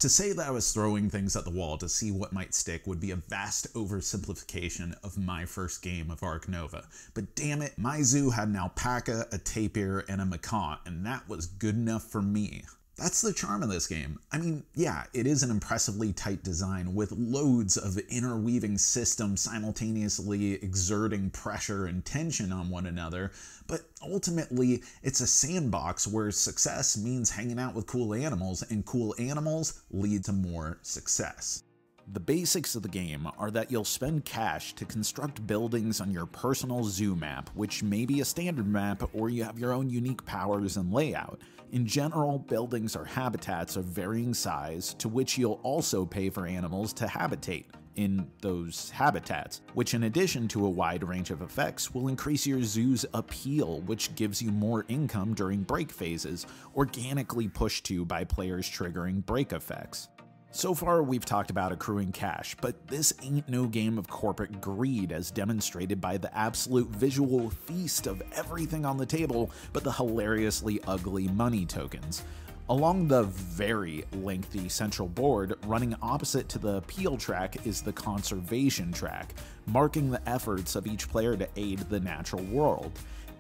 To say that I was throwing things at the wall to see what might stick would be a vast oversimplification of my first game of Ark Nova. But damn it, my zoo had an alpaca, a tapir, and a macaw, and that was good enough for me. That's the charm of this game. I mean, yeah, it is an impressively tight design with loads of interweaving systems simultaneously exerting pressure and tension on one another, but ultimately it's a sandbox where success means hanging out with cool animals, and cool animals lead to more success. The basics of the game are that you'll spend cash to construct buildings on your personal zoo map, which may be a standard map or you have your own unique powers and layout. In general, buildings are habitats of varying size to which you'll also pay for animals to habitate in those habitats, which in addition to a wide range of effects will increase your zoo's appeal, which gives you more income during break phases, organically pushed to by players triggering break effects. So far, we've talked about accruing cash, but this ain't no game of corporate greed as demonstrated by the absolute visual feast of everything on the table but the hilariously ugly money tokens. Along the very lengthy central board, running opposite to the appeal track is the conservation track, marking the efforts of each player to aid the natural world.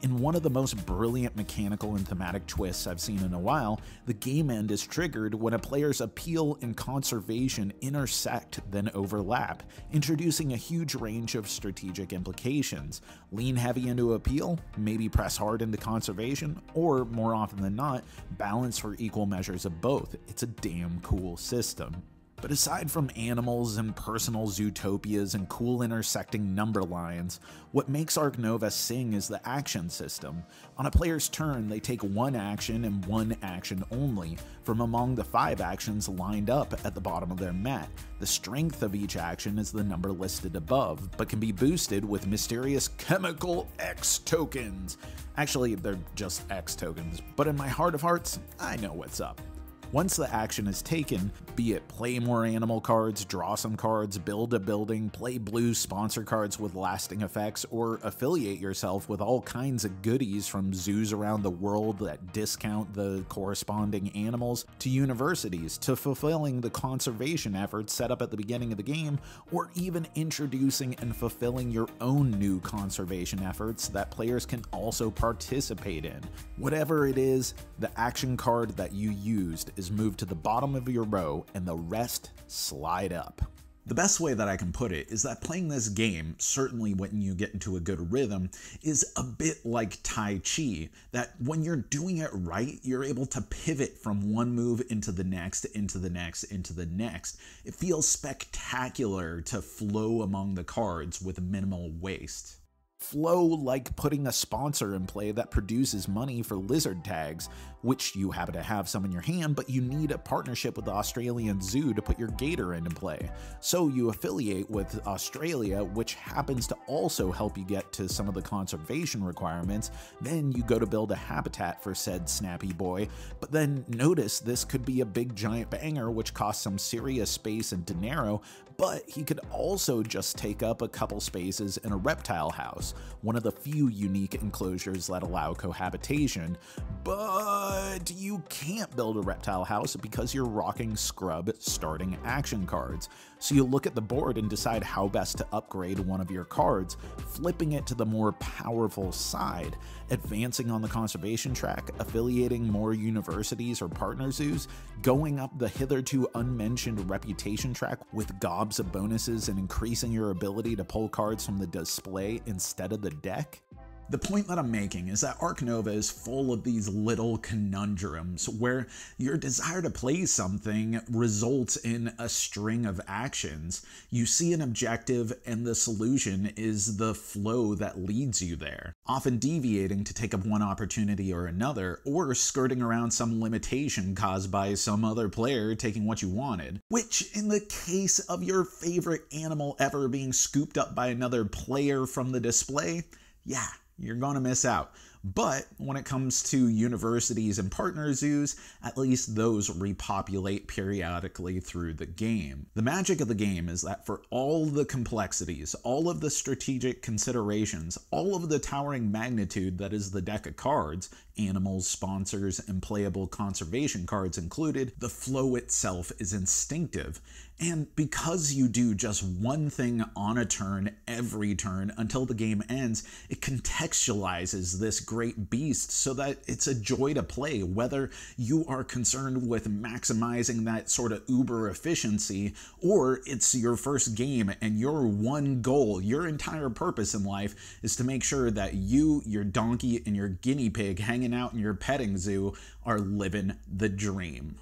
In one of the most brilliant mechanical and thematic twists I've seen in a while, the game end is triggered when a player's appeal and conservation intersect then overlap, introducing a huge range of strategic implications. Lean heavy into appeal, maybe press hard into conservation, or more often than not, balance for equal measures of both. It's a damn cool system. But aside from animals and personal zootopias and cool intersecting number lines, what makes Ark Nova sing is the action system. On a player's turn, they take one action and one action only from among the 5 actions lined up at the bottom of their mat. The strength of each action is the number listed above, but can be boosted with mysterious chemical X tokens. Actually, they're just X tokens, but in my heart of hearts, I know what's up. Once the action is taken, be it play more animal cards, draw some cards, build a building, play blue sponsor cards with lasting effects, or affiliate yourself with all kinds of goodies from zoos around the world that discount the corresponding animals, to universities, to fulfilling the conservation efforts set up at the beginning of the game, or even introducing and fulfilling your own new conservation efforts that players can also participate in. Whatever it is, the action card that you used is moved to the bottom of your row and the rest slide up. The best way that I can put it is that playing this game, certainly when you get into a good rhythm, is a bit like Tai Chi, that when you're doing it right, you're able to pivot from one move into the next, into the next, into the next. It feels spectacular to flow among the cards with minimal waste. Flow like putting a sponsor in play that produces money for lizard tags, which you happen to have some in your hand, but you need a partnership with the Australian Zoo to put your gator into play. So you affiliate with Australia, which happens to also help you get to some of the conservation requirements. Then you go to build a habitat for said snappy boy, but then notice this could be a big giant banger which costs some serious space and dinero, but he could also just take up a couple spaces in a reptile house, one of the few unique enclosures that allow cohabitation. But you can't build a reptile house because you're rocking scrub starting action cards. So you look at the board and decide how best to upgrade one of your cards, flipping it to the more powerful side, advancing on the conservation track, affiliating more universities or partner zoos, going up the hitherto unmentioned reputation track with gobs of bonuses and increasing your ability to pull cards from the display instead of the deck. The point that I'm making is that Ark Nova is full of these little conundrums where your desire to play something results in a string of actions. You see an objective and the solution is the flow that leads you there, often deviating to take up one opportunity or another, or skirting around some limitation caused by some other player taking what you wanted. Which, in the case of your favorite animal ever being scooped up by another player from the display, yeah, you're gonna miss out. But when it comes to universities and partner zoos, at least those repopulate periodically through the game. The magic of the game is that for all the complexities, all of the strategic considerations, all of the towering magnitude that is the deck of cards, animals, sponsors, and playable conservation cards included, the flow itself is instinctive. And because you do just one thing on a turn every turn until the game ends, it contextualizes this great beast so that it's a joy to play, whether you are concerned with maximizing that sort of uber efficiency, or it's your first game and your one goal, your entire purpose in life is to make sure that you, your donkey, and your guinea pig hanging out in your petting zoo are living the dream.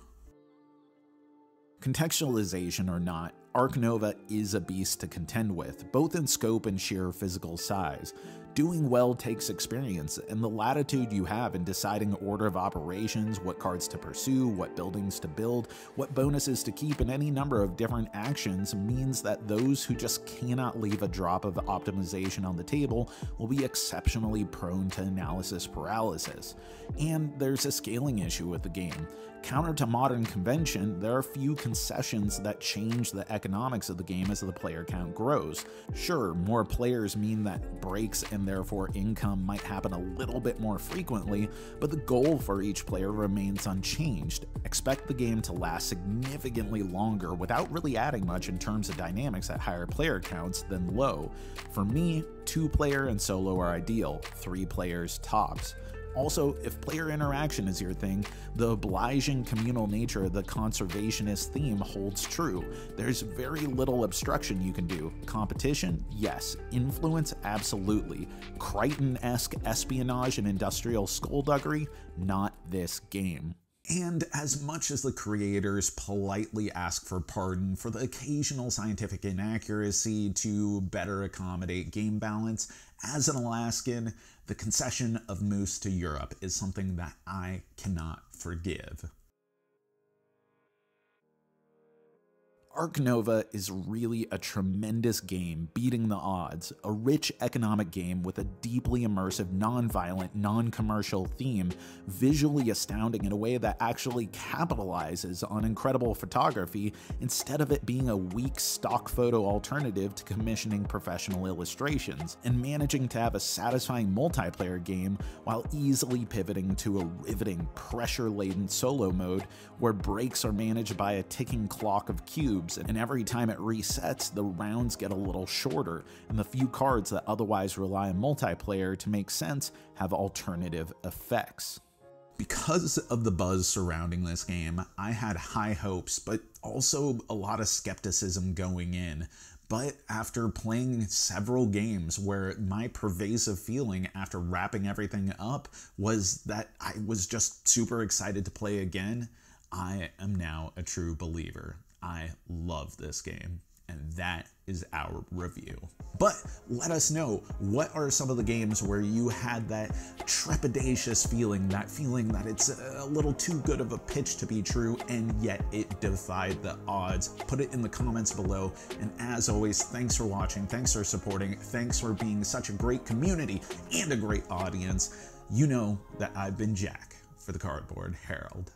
Contextualization or not, Ark Nova is a beast to contend with, both in scope and sheer physical size. Doing well takes experience, and the latitude you have in deciding order of operations, what cards to pursue, what buildings to build, what bonuses to keep, and any number of different actions means that those who just cannot leave a drop of optimization on the table will be exceptionally prone to analysis paralysis. And there's a scaling issue with the game. Counter to modern convention, there are few concessions that change the economics of the game as the player count grows. Sure, more players mean that breaks and therefore income might happen a little bit more frequently, but the goal for each player remains unchanged. Expect the game to last significantly longer without really adding much in terms of dynamics at higher player counts than low. For me, 2-player and solo are ideal, 3 players tops. Also, if player interaction is your thing, the obliging communal nature of the conservationist theme holds true. There's very little obstruction you can do. Competition? Yes. Influence? Absolutely. Crichton-esque espionage and industrial skullduggery? Not this game. And as much as the creators politely ask for pardon for the occasional scientific inaccuracy to better accommodate game balance, as an Alaskan, the concession of moose to Europe is something that I cannot forgive. Ark Nova is really a tremendous game, beating the odds, a rich economic game with a deeply immersive, non-violent, non-commercial theme, visually astounding in a way that actually capitalizes on incredible photography instead of it being a weak stock photo alternative to commissioning professional illustrations, and managing to have a satisfying multiplayer game while easily pivoting to a riveting, pressure-laden solo mode where breaks are managed by a ticking clock of cubes, and every time it resets, the rounds get a little shorter, and the few cards that otherwise rely on multiplayer to make sense have alternative effects. Because of the buzz surrounding this game, I had high hopes, but also a lot of skepticism going in. But after playing several games where my pervasive feeling after wrapping everything up was that I was just super excited to play again, I am now a true believer. I love this game, and that is our review. But let us know, what are some of the games where you had that trepidatious feeling that it's a little too good of a pitch to be true, and yet it defied the odds? Put it in the comments below, and as always, thanks for watching, thanks for supporting, thanks for being such a great community and a great audience. You know that I've been Jack for the Cardboard Herald.